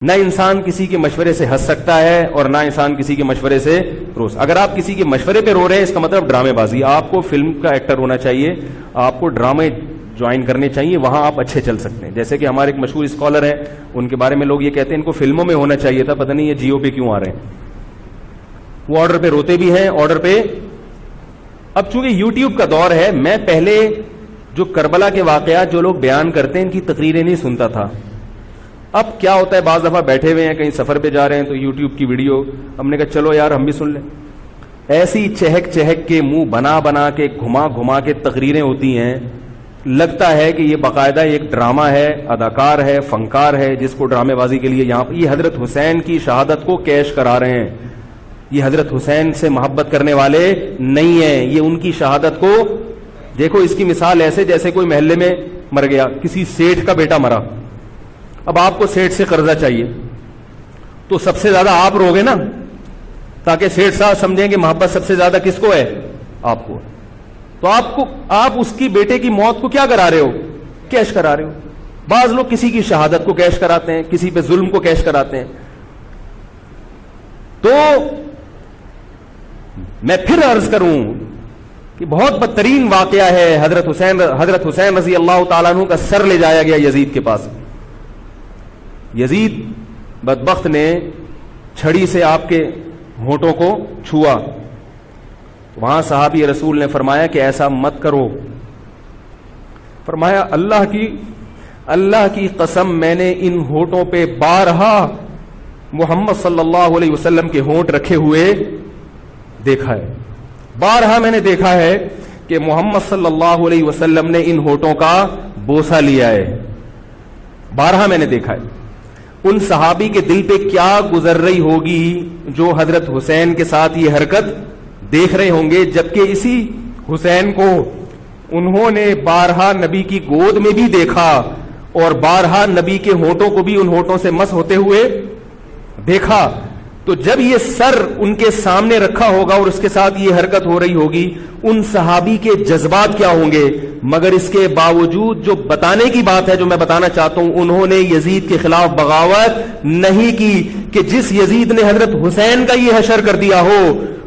نہ انسان کسی کے مشورے سے ہنس سکتا ہے اور نہ انسان کسی کے مشورے سے رو. اگر آپ کسی کے مشورے پہ رو رہے ہیں اس کا مطلب ڈرامے بازی. آپ کو فلم کا ایکٹر ہونا چاہیے, آپ کو ڈرامے جوائن کرنے چاہیے, وہاں آپ اچھے چل سکتے ہیں. جیسے کہ ہمارے ایک مشہور اسکالر ہیں, ان کے بارے میں لوگ یہ کہتے ہیں ان کو فلموں میں ہونا چاہیے تھا, پتہ نہیں یہ جیو پہ کیوں آ رہے ہیں. وہ آرڈر پہ روتے بھی ہیں, آرڈر پہ. اب چونکہ یوٹیوب کا دور ہے, میں پہلے جو کربلا کے واقعات جو لوگ بیان کرتے ہیں ان کی تقریریں نہیں سنتا تھا. اب کیا ہوتا ہے, بعض دفعہ بیٹھے ہوئے ہیں کہیں سفر پہ جا رہے ہیں تو یوٹیوب کی ویڈیو ہم نے کہا چلو یار ہم بھی سن لیں. ایسی چہک چہک کے منہ بنا بنا کے گھما گھما کے تقریریں ہوتی ہیں, لگتا ہے کہ یہ باقاعدہ ایک ڈرامہ ہے, اداکار ہے, فنکار ہے جس کو ڈرامے بازی کے لیے یہاں پر. یہ حضرت حسین کی شہادت کو کیش کرا رہے ہیں. یہ حضرت حسین سے محبت کرنے والے نہیں ہیں, یہ ان کی شہادت کو. دیکھو اس کی مثال ایسے جیسے کوئی محلے میں مر گیا, کسی سیٹھ کا بیٹا مرا, اب آپ کو سیٹھ سے قرضہ چاہیے تو سب سے زیادہ آپ روگے نا, تاکہ سیٹھ صاحب سمجھیں کہ محبت سب سے زیادہ کس کو ہے, آپ کو. تو آپ اس کی بیٹے کی موت کو کیا کرا رہے ہو, کیش کرا رہے ہو. بعض لوگ کسی کی شہادت کو کیش کراتے ہیں, کسی پہ ظلم کو کیش کراتے ہیں. تو میں پھر عرض کروں کہ بہت بدترین واقعہ ہے. حضرت حسین رضی اللہ تعالیٰ عنہ کا سر لے جایا گیا یزید کے پاس. یزید بدبخت نے چھڑی سے آپ کے ہونٹوں کو چھوا. وہاں صحابی رسول نے فرمایا کہ ایسا مت کرو. فرمایا اللہ کی قسم میں نے ان ہونٹوں پہ بارہا محمد صلی اللہ علیہ وسلم کے ہونٹ رکھے ہوئے دیکھا ہے. بارہا میں نے دیکھا ہے کہ محمد صلی اللہ علیہ وسلم نے ان ہونٹوں کا بوسہ لیا ہے. بارہا میں نے دیکھا ہے. ان صحابی کے دل پہ کیا گزر رہی ہوگی جو حضرت حسین کے ساتھ یہ حرکت دیکھ رہے ہوں گے, جبکہ اسی حسین کو انہوں نے بارہا نبی کی گود میں بھی دیکھا اور بارہا نبی کے ہونٹوں کو بھی ان ہونٹوں سے مس ہوتے ہوئے دیکھا. تو جب یہ سر ان کے سامنے رکھا ہوگا اور اس کے ساتھ یہ حرکت ہو رہی ہوگی, ان صحابی کے جذبات کیا ہوں گے. مگر اس کے باوجود جو بتانے کی بات ہے, جو میں بتانا چاہتا ہوں, انہوں نے یزید کے خلاف بغاوت نہیں کی کہ جس یزید نے حضرت حسین کا یہ حشر کر دیا ہو,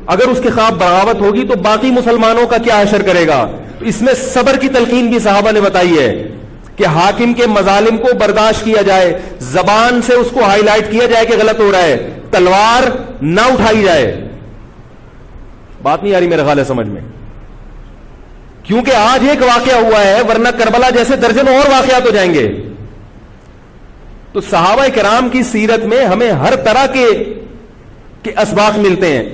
اگر اس کے خلاف بغاوت ہوگی تو باقی مسلمانوں کا کیا حشر کرے گا. اس میں صبر کی تلقین بھی صحابہ نے بتائی ہے کہ حاکم کے مظالم کو برداشت کیا جائے, زبان سے اس کو ہائی لائٹ کیا جائے کہ غلط ہو رہا ہے, تلوار نہ اٹھائی جائے. بات نہیں آ رہی میرے خیال ہے سمجھ میں, کیونکہ آج ایک واقعہ ہوا ہے ورنہ کربلا جیسے درجنوں اور واقعات ہو جائیں گے. تو صحابہ کرام کی سیرت میں ہمیں ہر طرح کے اسباق ملتے ہیں.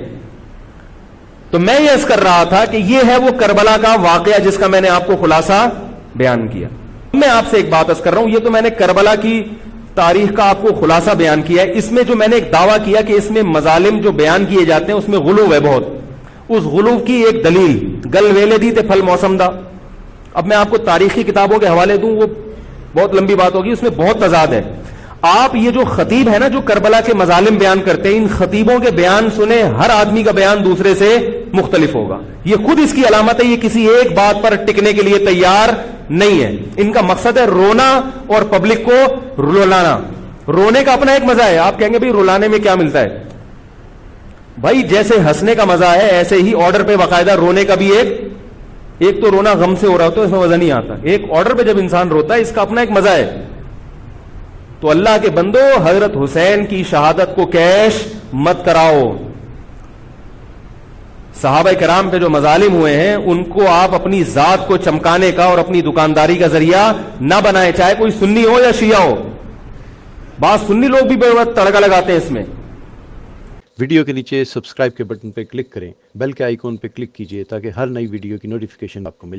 تو میں یہ عرض کر رہا تھا کہ یہ ہے وہ کربلا کا واقعہ جس کا میں نے آپ کو خلاصہ بیان کیا. میں آپ سے ایک بات عرض کر رہا ہوں, یہ تو میں نے کربلا کی تاریخ کا آپ کو خلاصہ بیان کیا ہے. اس میں جو میں نے ایک دعویٰ کیا کہ اس میں مظالم جو بیان کیے جاتے ہیں اس میں غلو ہے بہت, اس غلو کی ایک دلیل گل ویلے دی تے پھل موسم دا. اب میں آپ کو تاریخی کتابوں کے حوالے دوں, وہ بہت لمبی بات ہوگی, اس میں بہت تضاد ہے. آپ یہ جو خطیب ہے نا جو کربلا کے مظالم بیان کرتے ہیں, ان خطیبوں کے بیان سنیں, ہر آدمی کا بیان دوسرے سے مختلف ہوگا. یہ خود اس کی علامت ہے, یہ کسی ایک بات پر ٹکنے کے لیے تیار نہیں ہے. ان کا مقصد ہے رونا اور پبلک کو رلانا. رونے کا اپنا ایک مزہ ہے. آپ کہیں گے بھائی رلانے میں کیا ملتا ہے؟ بھائی جیسے ہنسنے کا مزہ ہے ایسے ہی آرڈر پہ باقاعدہ رونے کا بھی ایک تو رونا غم سے ہو رہا ہوتا ہے, اس میں مزہ نہیں آتا. ایک آرڈر پہ جب انسان روتا ہے اس کا اپنا ایک مزہ ہے. تو اللہ کے بندو, حضرت حسین کی شہادت کو کیش مت کراؤ. صحابہ کرام پہ جو مظالم ہوئے ہیں ان کو آپ اپنی ذات کو چمکانے کا اور اپنی دکانداری کا ذریعہ نہ بنائیں, چاہے کوئی سنی ہو یا شیعہ ہو. بعض سنی لوگ بھی بے وقت تڑکا لگاتے ہیں اس میں. ویڈیو کے نیچے سبسکرائب کے بٹن پہ کلک کریں, بیل کے آئیکن پہ کلک کیجئے تاکہ ہر نئی ویڈیو کی نوٹیفیکیشن آپ کو مل جائے.